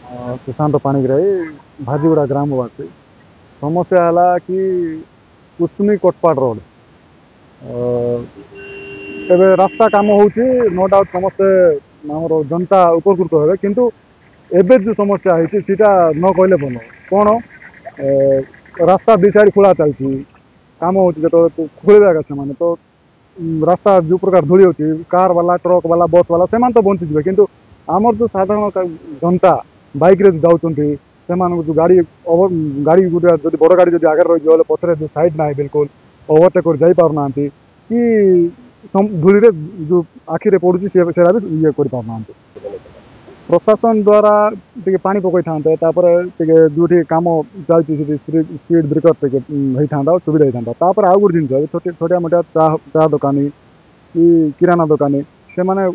सुशांत पाणिग्राही भाजीगुड़ा ग्रामवासी समस्या है कि कुचमी कोटपाड़ रोड एबे रास्ता काम होची नो डाउट समस्ते आमर जनता उपकृत हेबे किंतु एबे जो समस्या है सीटा न कहले भल कौन रास्ता दी साइड खोला चलती काम हो खोल से तो रास्ता जो प्रकार धूली होची कार वाला ट्रक वाला बस वाला से तो बंची जाए किंतु आमर जो साधारण जनता बाइक रे जाऊँगी जो गाड़ी गाड़ी गोटे जो बड़ गाड़ी जो आगे रही पथर जो साइड ना बिल्कुल ओवरटेक कर जाई पार ना कि धूली जो आखिरे पड़ुची से भी ये कर पार प्रशासन द्वारा टे पानी पकई था जो कम चलती स्पीड ब्रेकर टे होता सुविधा होता है आउ गोटे जिन छोटिया मोटिया चा दुकानी कि किराना दुकानी से माने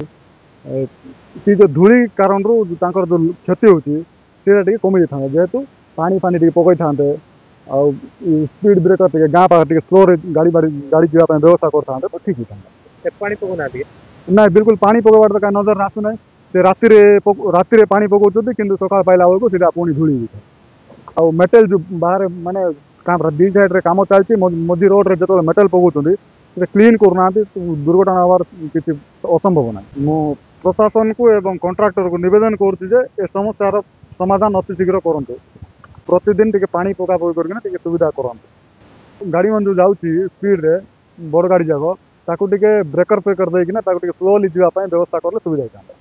सी जो धूली कारण रू जो क्षति होती कमी था जेहेतु पानी फानी पकई था स्पीड ब्रेकर टे गाँ पाखे स्लो गाड़ी गाड़ी जावाई व्यवस्था करते तो ठीक होता पानी पकना ना बिल्कुल पानी पकड़ तो नजर आसू ना से राति पानी पकाउछन्ति किंतु सकाळ पाइला बेलको सीधा पुणी धूली आ मेटल जो बाहर माने काम दी साइड रे काम चलछि मझी रोड रे जतो मेटल पकाउछन्ति से क्लीन करना दुर्घटना हवार किसी असंभव ना मो प्रशासन को एवं कॉन्ट्रैक्टर को निवेदन करुछि जे ए समस्यार समाधान अति शीघ्र करंतु प्रतिदिन टिके पानी पका पकई करके टिके सुविधा करंतु गाड़ी मन जो जाउछि स्पीड रे बड़ गाड़ी जाक ताकू टिके ब्रेकर फेकर देकिना ताकू टिके स्लोली जीवा पय व्यवस्था करले सुविधा होता